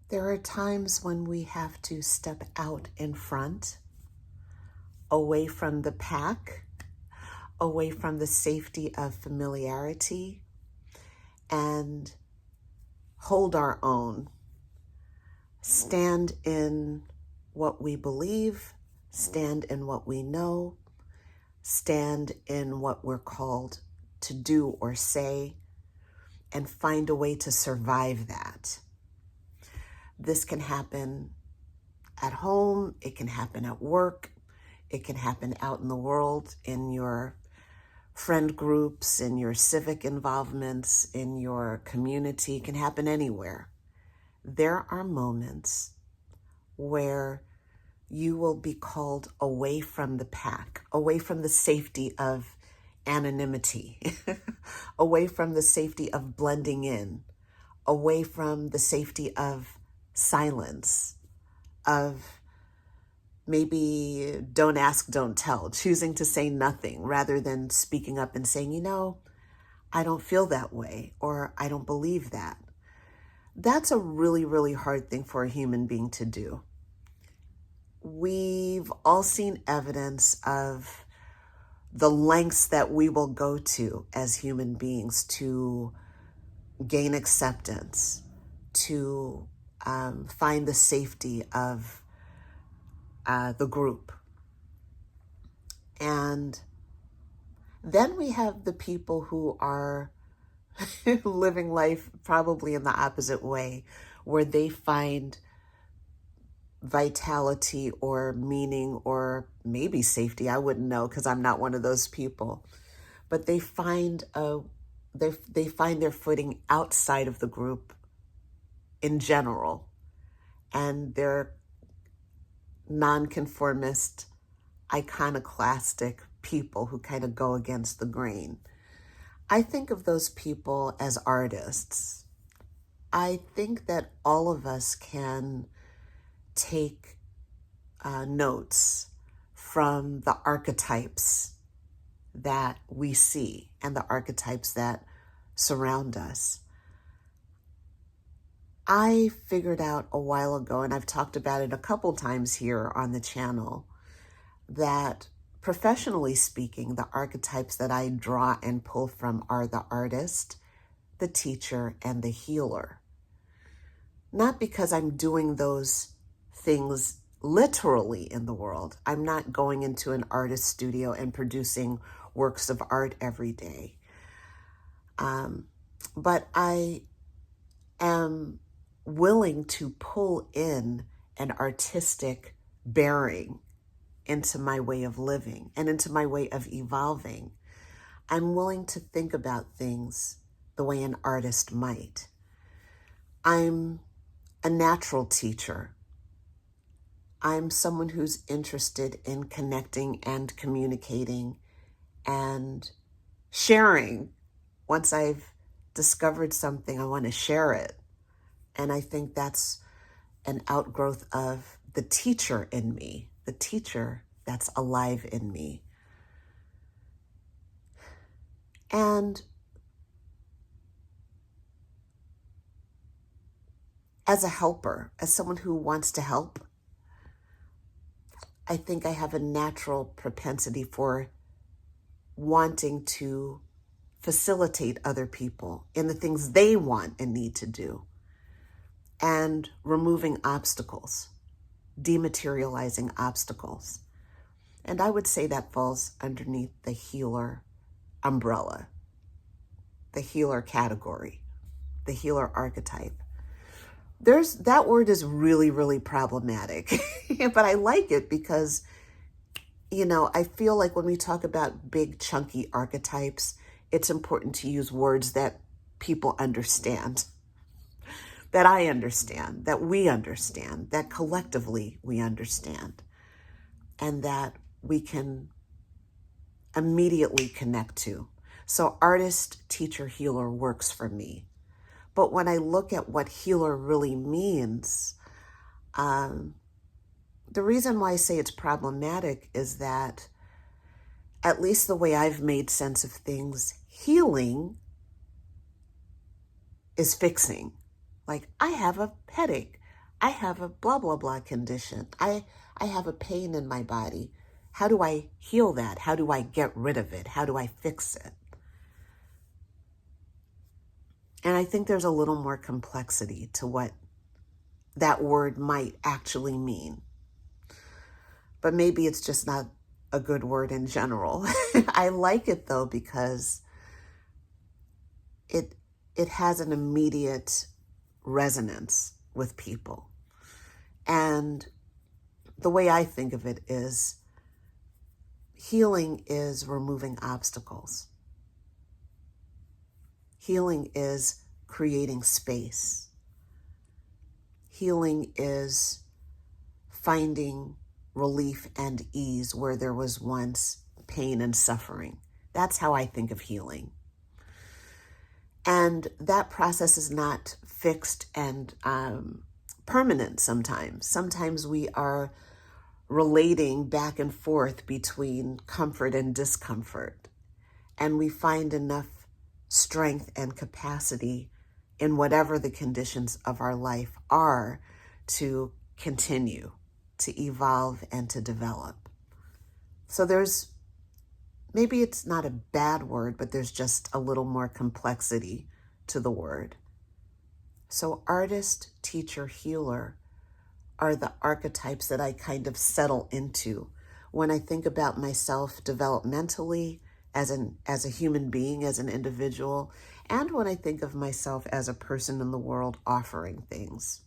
There are times when we have to step out in front, away from the pack, away from the safety of familiarity, and hold our own. Stand in what we believe, stand in what we know, stand in what we're called to do or say, and find a way to survive that. This can happen at home, it can happen at work, it can happen out in the world, in your friend groups, in your civic involvements, in your community. It can happen anywhere. There are moments where you will be called away from the pack, away from the safety of anonymity, away from the safety of blending in, away from the safety of silence, of maybe don't ask, don't tell, choosing to say nothing rather than speaking up and saying, I don't feel that way, or I don't believe that. That's a really, really hard thing for a human being to do. We've all seen evidence of the lengths that we will go to as human beings to gain acceptance, to find the safety of the group. And then we have the people who are living life probably in the opposite way, where they find vitality or meaning or maybe safety. I wouldn't know because I'm not one of those people. But they find their footing outside of the group in general, and they're nonconformist, iconoclastic people who kind of go against the grain. I think of those people as artists. I think that all of us can take notes from the archetypes that we see and the archetypes that surround us. I figured out a while ago, and I've talked about it a couple times here on the channel, that professionally speaking, the archetypes that I draw and pull from are the artist, the teacher, and the healer. Not because I'm doing those things literally in the world. I'm not going into an artist studio and producing works of art every day. But I am willing to pull in an artistic bearing into my way of living and into my way of evolving. I'm willing to think about things the way an artist might. I'm a natural teacher. I'm someone who's interested in connecting and communicating and sharing. Once I've discovered something, I want to share it. And I think that's an outgrowth of the teacher in me, the teacher that's alive in me. And as a helper, as someone who wants to help, I think I have a natural propensity for wanting to facilitate other people in the things they want and need to do, and removing obstacles, de-materializing obstacles. And I would say that falls underneath the healer umbrella, the healer category, the healer archetype. That word is really, really problematic, but I like it because, I feel like when we talk about big, chunky archetypes, it's important to use words that people understand, that I understand, that we understand, that collectively we understand, and that we can immediately connect to. So artist, teacher, healer works for me. But when I look at what healer really means, the reason why I say it's problematic is that, at least the way I've made sense of things, healing is fixing. Like, I have a headache. I have a blah, blah, blah condition. I have a pain in my body. How do I heal that? How do I get rid of it? How do I fix it? And I think there's a little more complexity to what that word might actually mean. But maybe it's just not a good word in general. I like it though because it has an immediate resonance with people. And the way I think of it is healing is removing obstacles. Healing is creating space. Healing is finding relief and ease where there was once pain and suffering. That's how I think of healing. And that process is not fixed and permanent sometimes. Sometimes we are relating back and forth between comfort and discomfort. And we find enough strength and capacity in whatever the conditions of our life are to continue, to evolve, and to develop. So there's, maybe it's not a bad word, but there's just a little more complexity to the word. So artist, teacher, healer are the archetypes that I kind of settle into when I think about myself developmentally as a human being, as an individual, and when I think of myself as a person in the world offering things.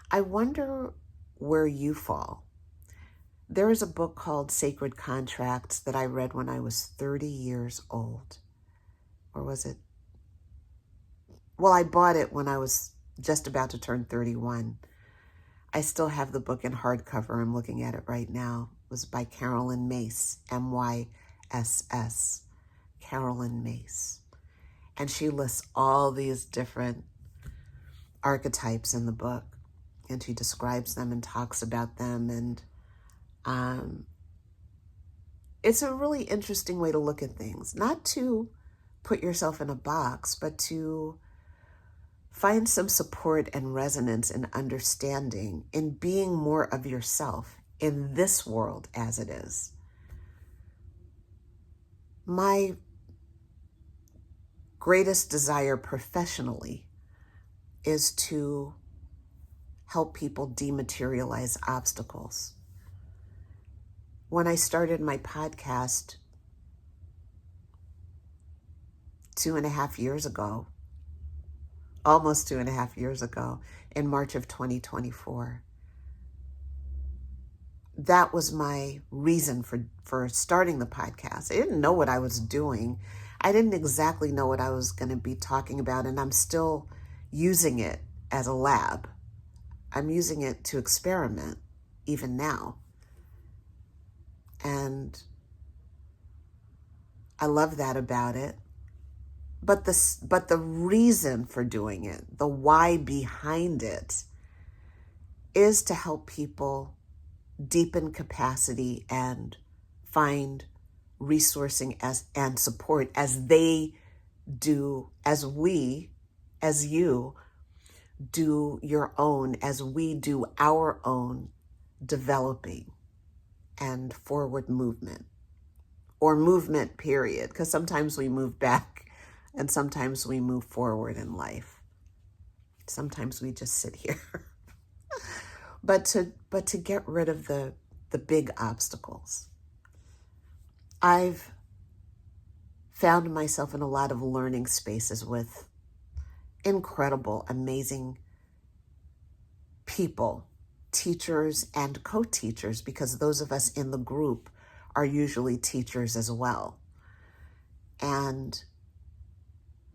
I wonder where you fall. There is a book called Sacred Contracts that I read when I was 30 years old. Or was it? Well, I bought it when I was just about to turn 31. I still have the book in hardcover. I'm looking at it right now. It was by Carolyn Myss, M-Y-S-S, Carolyn Myss. And she lists all these different archetypes in the book. And she describes them and talks about them. And it's a really interesting way to look at things. Not to put yourself in a box, but to find some support and resonance and understanding in being more of yourself in this world as it is. My greatest desire professionally is to help people dematerialize obstacles. When I started my podcast 2.5 years ago, almost 2.5 years ago, in March of 2024, that was my reason for starting the podcast. I didn't know what I was doing. I didn't exactly know what I was going to be talking about, and I'm still using it as a lab. I'm using it to experiment even now. And I love that about it. But the reason for doing it, the why behind it, is to help people deepen capacity and find resourcing and support as they do, as you do your own, as we do our own developing and forward movement, or movement period, because sometimes we move back and sometimes we move forward in life. Sometimes we just sit here. But to get rid of the big obstacles. I've found myself in a lot of learning spaces with incredible, amazing people, teachers and co-teachers, because those of us in the group are usually teachers as well. And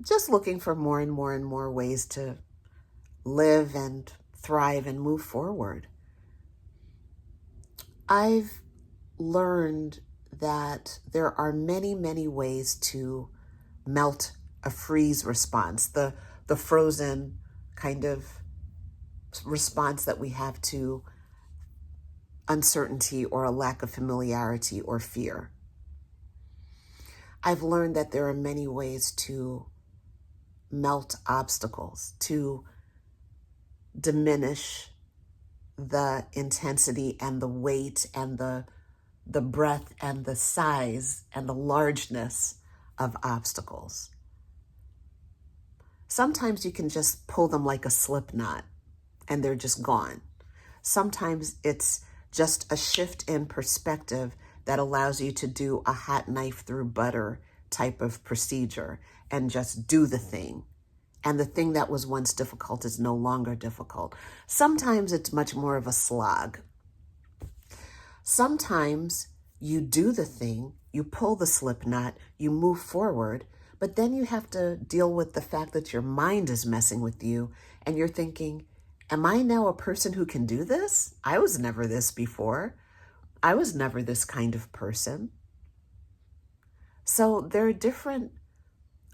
just looking for more and more and more ways to live and thrive and move forward. I've learned that there are many, many ways to melt a freeze response, the frozen kind of response that we have to uncertainty or a lack of familiarity or fear. I've learned that there are many ways to melt obstacles, to diminish the intensity and the weight and the breadth and the size and the largeness of obstacles. Sometimes you can just pull them like a slip knot and they're just gone. Sometimes it's just a shift in perspective that allows you to do a hot knife through butter type of procedure and just do the thing. And the thing that was once difficult is no longer difficult. Sometimes it's much more of a slog. Sometimes you do the thing, you pull the slip knot, you move forward, but then you have to deal with the fact that your mind is messing with you and you're thinking, am I now a person who can do this? I was never this before. I was never this kind of person. So there are different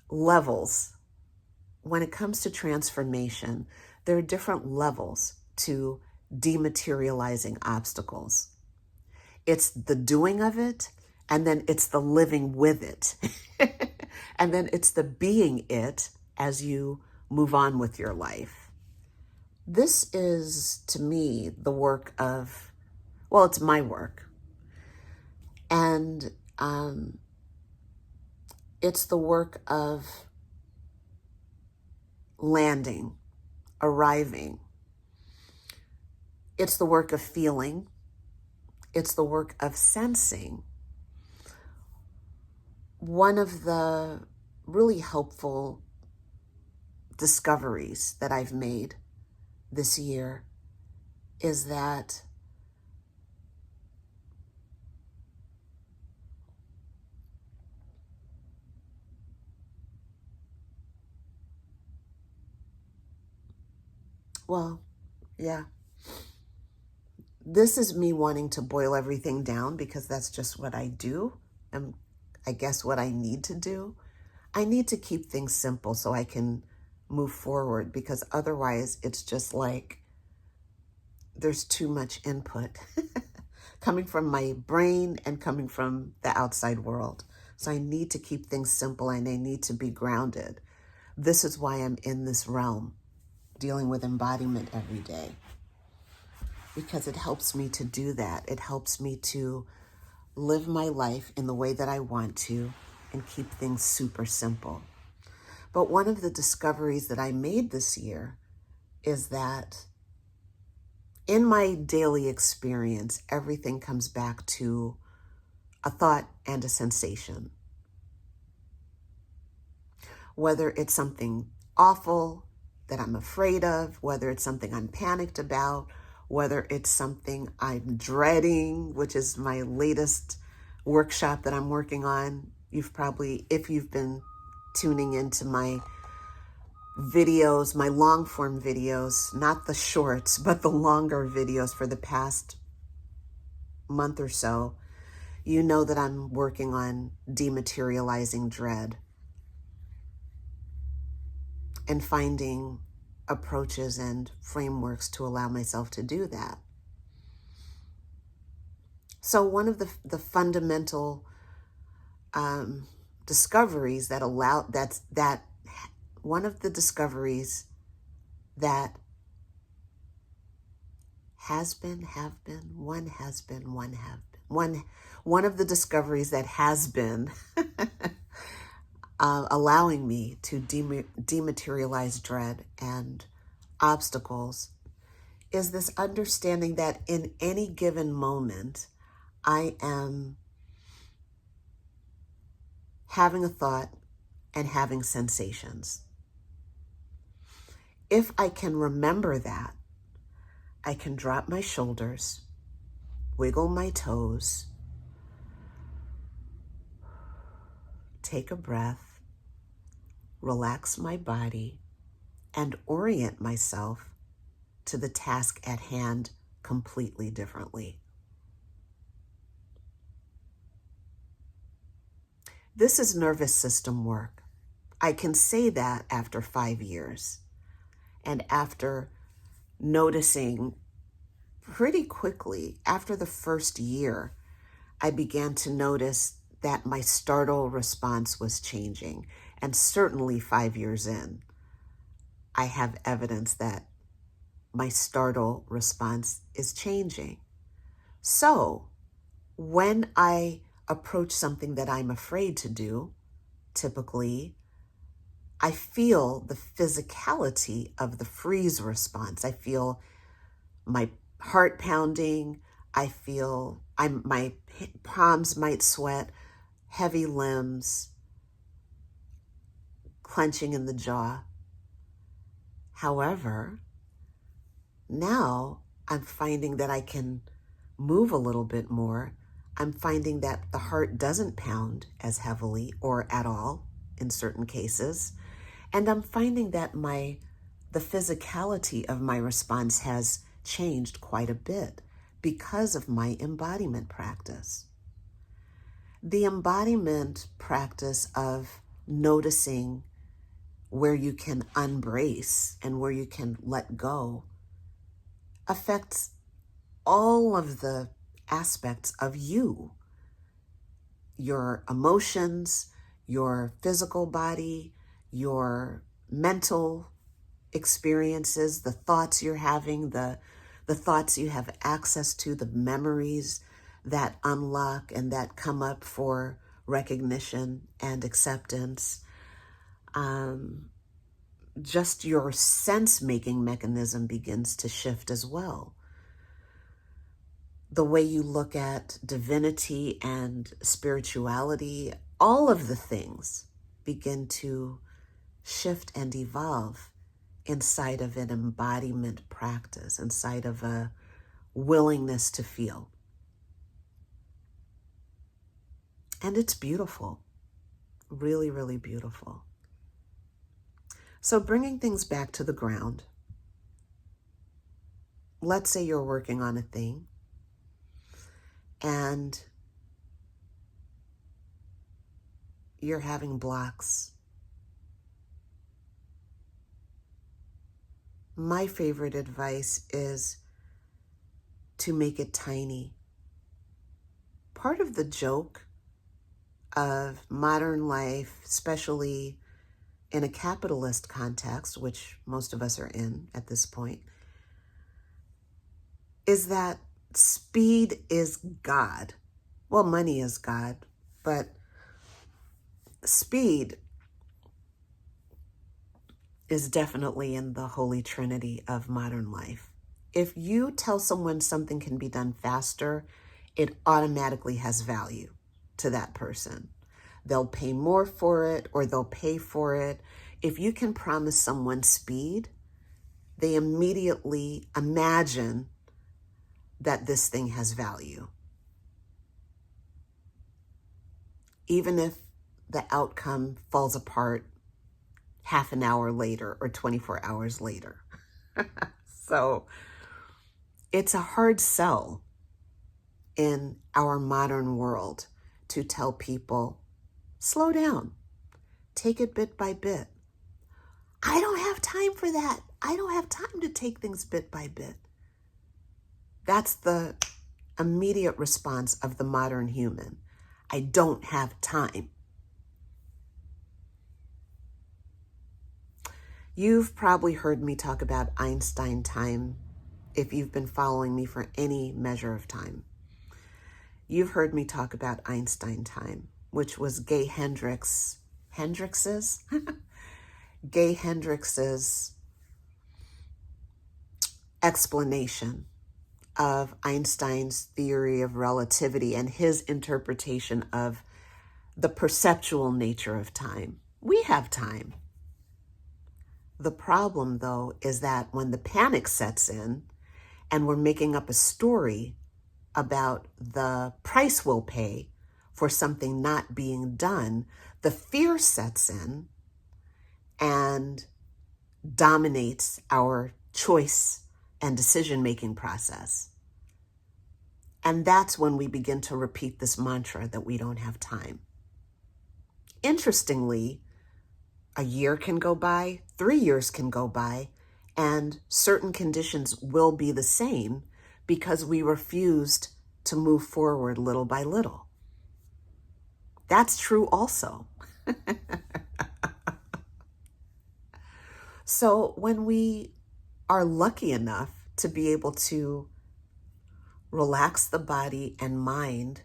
levels. When it comes to transformation, there are different levels to dematerializing obstacles. It's the doing of it, and then it's the living with it. And then it's the being it as you move on with your life. This is, to me, the work of, well, it's my work. And it's the work of landing, arriving. It's the work of feeling. It's the work of sensing. One of the really helpful discoveries that I've made this year is that this is me wanting to boil everything down because that's just what I do, and I guess what I need to do. I need to keep things simple so I can move forward, because otherwise it's just like there's too much input coming from my brain and coming from the outside world. So I need to keep things simple and I need to be grounded. This is why I'm in this realm, dealing with embodiment every day, because it helps me to do that. It helps me to live my life in the way that I want to and keep things super simple. But one of the discoveries that I made this year is that in my daily experience, everything comes back to a thought and a sensation. Whether it's something awful that I'm afraid of, whether it's something I'm panicked about, whether it's something I'm dreading, which is my latest workshop that I'm working on. You've probably, if you've been tuning into my videos, my long form videos, not the shorts, but the longer videos for the past month or so, you know that I'm working on dematerializing dread and finding approaches and frameworks to allow myself to do that. So one of the fundamental discoveries that one of the discoveries that one of the discoveries that has been allowing me to dematerialize dread and obstacles is this understanding that in any given moment, I am having a thought and having sensations. If I can remember that, I can drop my shoulders, wiggle my toes, take a breath, relax my body, and orient myself to the task at hand completely differently. This is nervous system work. I can say that after 5 years, and after noticing pretty quickly, after the first year, I began to notice that my startle response was changing. And certainly 5 years in, I have evidence that my startle response is changing. So when I approach something that I'm afraid to do, typically, I feel the physicality of the freeze response. I feel my heart pounding. I feel my palms might sweat, heavy limbs, clenching in the jaw. However, now I'm finding that I can move a little bit more. I'm finding that the heart doesn't pound as heavily or at all in certain cases. And I'm finding that the physicality of my response has changed quite a bit because of my embodiment practice. The embodiment practice of noticing where you can unbrace and where you can let go affects all of the aspects of you, your emotions, your physical body, your mental experiences, the thoughts you're having, the thoughts you have access to, the memories that unlock and that come up for recognition and acceptance. Just your sense-making mechanism begins to shift as well. The way you look at divinity and spirituality, all of the things begin to shift and evolve inside of an embodiment practice, inside of a willingness to feel. And it's beautiful, really, really beautiful. So bringing things back to the ground, let's say you're working on a thing and you're having blocks. My favorite advice is to make it tiny. Part of the joke of modern life, especially in a capitalist context, which most of us are in at this point, is that speed is God. Well, money is God, but speed is definitely in the holy trinity of modern life. If you tell someone something can be done faster, it automatically has value to that person. They'll pay more for it or they'll pay for it. If you can promise someone speed, they immediately imagine that this thing has value. Even if the outcome falls apart half an hour later or 24 hours later. So it's a hard sell in our modern world to tell people, slow down, take it bit by bit. I don't have time for that. I don't have time to take things bit by bit. That's the immediate response of the modern human. I don't have time. You've probably heard me talk about Einstein time if you've been following me for any measure of time. You've heard me talk about Einstein time, which was Gay Hendricks' explanation of Einstein's theory of relativity and his interpretation of the perceptual nature of time. We have time. The problem, though, is that when the panic sets in and we're making up a story about the price we'll pay for something not being done, the fear sets in and dominates our choice and decision-making process. And that's when we begin to repeat this mantra that we don't have time. Interestingly, a year can go by, 3 years can go by, and certain conditions will be the same because we refused to move forward little by little. That's true also. So when we are lucky enough to be able to relax the body and mind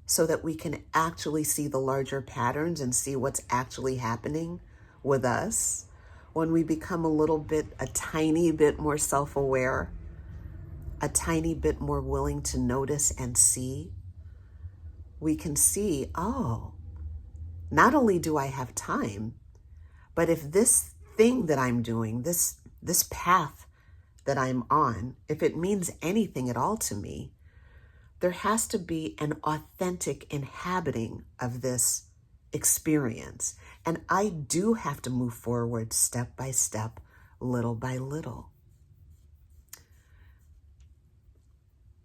so that we can actually see the larger patterns and see what's actually happening with us. When we become a tiny bit more self-aware, a tiny bit more willing to notice and see, we can see, oh, not only do I have time, but if this thing that I'm doing, this path that I'm on, if it means anything at all to me, there has to be an authentic inhabiting of this experience. And I do have to move forward step by step, little by little.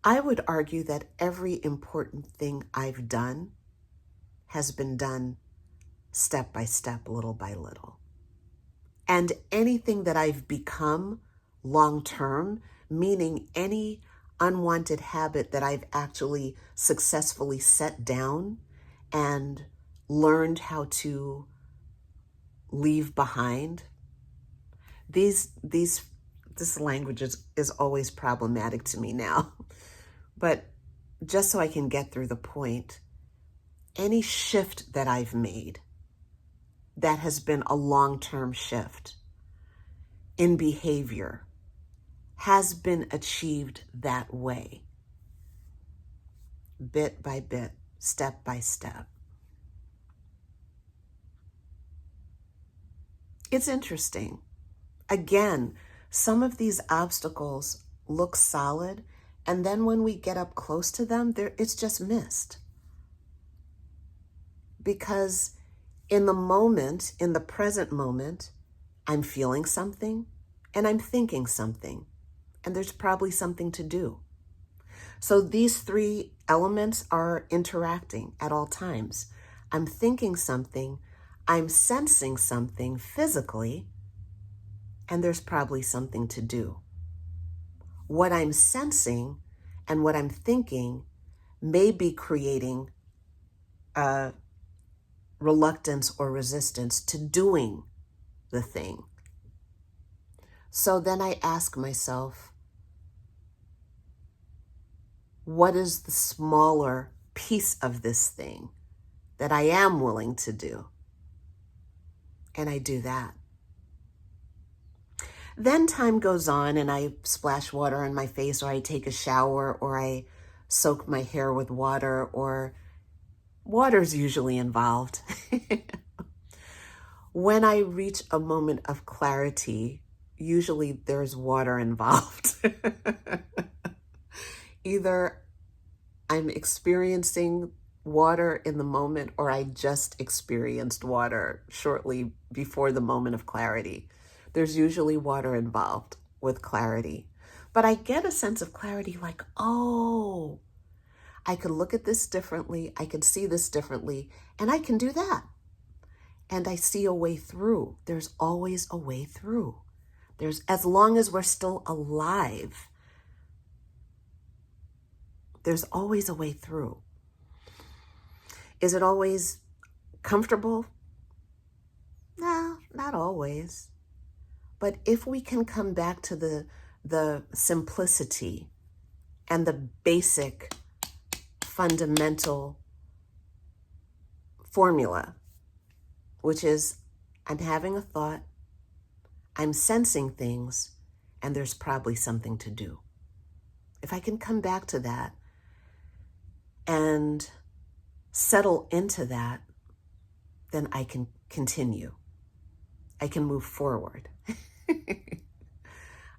I would argue that every important thing I've done has been done step by step, little by little. And anything that I've become long term, meaning any unwanted habit that I've actually successfully set down and learned how to leave behind, this language is always problematic to me now. But just so I can get through the point, any shift that I've made that has been a long-term shift in behavior has been achieved that way, bit by bit, step by step. It's interesting. Again, some of these obstacles look solid, and then when we get up close to them, it's just missed. Because in the moment, in the present moment, I'm feeling something and I'm thinking something, and there's probably something to do. So these three elements are interacting at all times. I'm thinking something, I'm sensing something physically, and there's probably something to do. What I'm sensing and what I'm thinking may be creating a reluctance or resistance to doing the thing. So then I ask myself, what is the smaller piece of this thing that I am willing to do? And I do that. Then time goes on and I splash water on my face, or I take a shower, or I soak my hair with water, or water's usually involved. When I reach a moment of clarity, usually there's water involved. Either I'm experiencing water in the moment, or I just experienced water shortly before the moment of clarity. There's usually water involved with clarity. But I get a sense of clarity like, oh, I could look at this differently, I could see this differently, and I can do that. And I see a way through. There's always a way through. As long as we're still alive, there's always a way through. Is it always comfortable? No, not always. But if we can come back to the simplicity and the basic fundamental formula, which is I'm having a thought, I'm sensing things, and there's probably something to do. If I can come back to that and settle into that, then I can continue. I can move forward.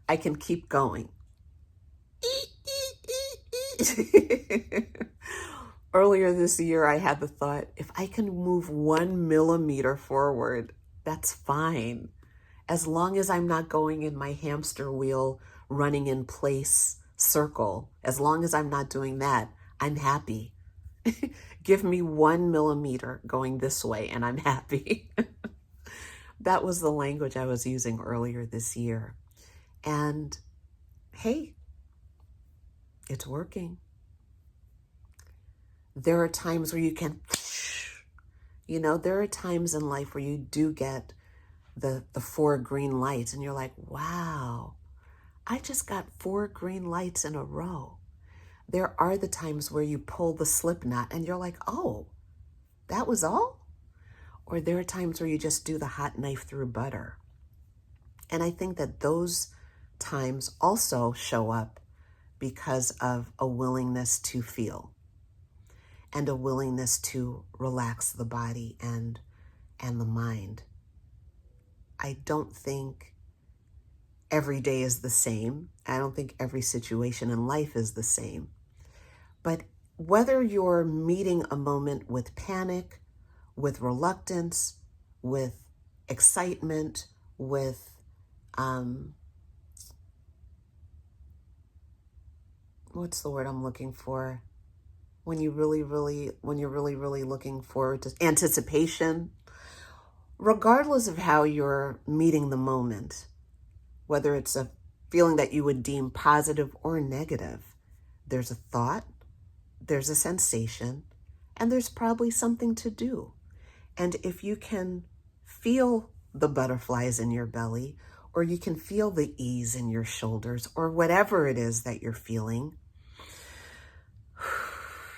I can keep going. Earlier this year, I had the thought, if I can move 1 millimeter forward, that's fine. As long as I'm not going in my hamster wheel, running in place circle, as long as I'm not doing that, I'm happy. Give me 1 millimeter going this way and I'm happy. That was the language I was using earlier this year. And hey, it's working. There are times where you can, there are times in life where you do get the 4 green lights and you're like, wow, I just got 4 green lights in a row. There are the times where you pull the slip knot and you're like, oh, that was all? Or there are times where you just do the hot knife through butter. And I think that those times also show up because of a willingness to feel and a willingness to relax the body and the mind. I don't think every day is the same. I don't think every situation in life is the same. But whether you're meeting a moment with panic, with reluctance, with excitement, with what's the word I'm looking for? When you're really looking forward to anticipation, regardless of how you're meeting the moment, whether it's a feeling that you would deem positive or negative, there's a thought, there's a sensation, and there's probably something to do. And if you can feel the butterflies in your belly, or you can feel the ease in your shoulders, or whatever it is that you're feeling,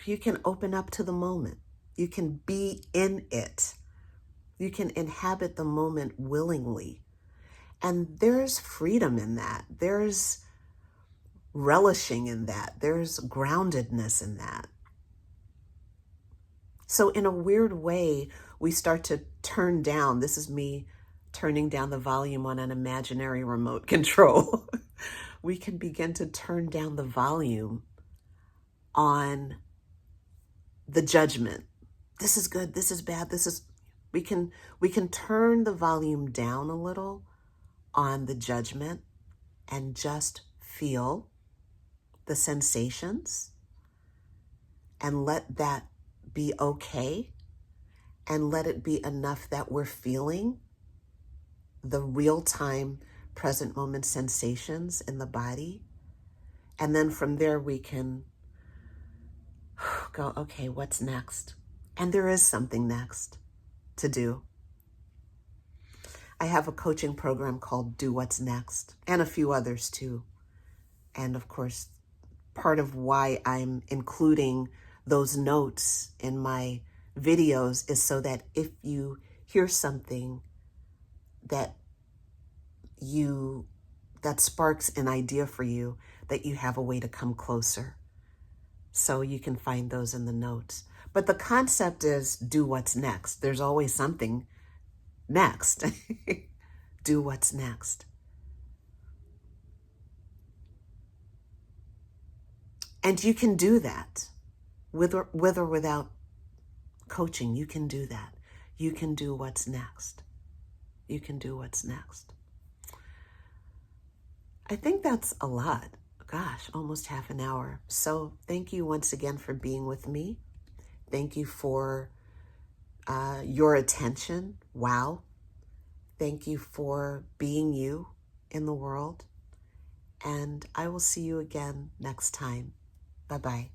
you can open up to the moment. You can be in it. You can inhabit the moment willingly. And there's freedom in that. There's relishing in that. There's groundedness in that. So in a weird way, we start to turn down. This is me turning down the volume on an imaginary remote control. We can begin to turn down the volume on the judgment. This is good. This is bad. We can turn the volume down a little on the judgment and just feel the sensations and let that be okay, and let it be enough that we're feeling the real-time present moment sensations in the body. And then from there we can go, okay, what's next? And there is something next to do. I have a coaching program called Do What's Next, and a few others too. And of course, part of why I'm including those notes in my videos is so that if you hear something that sparks an idea for you, that you have a way to come closer. So you can find those in the notes. But the concept is do what's next. There's always something next. Do what's next. And you can do that with or without coaching. You can do that. You can do what's next. You can do what's next. I think that's a lot. Gosh, almost half an hour. So thank you once again for being with me. Thank you for your attention. Wow. Thank you for being you in the world. And I will see you again next time. Bye-bye.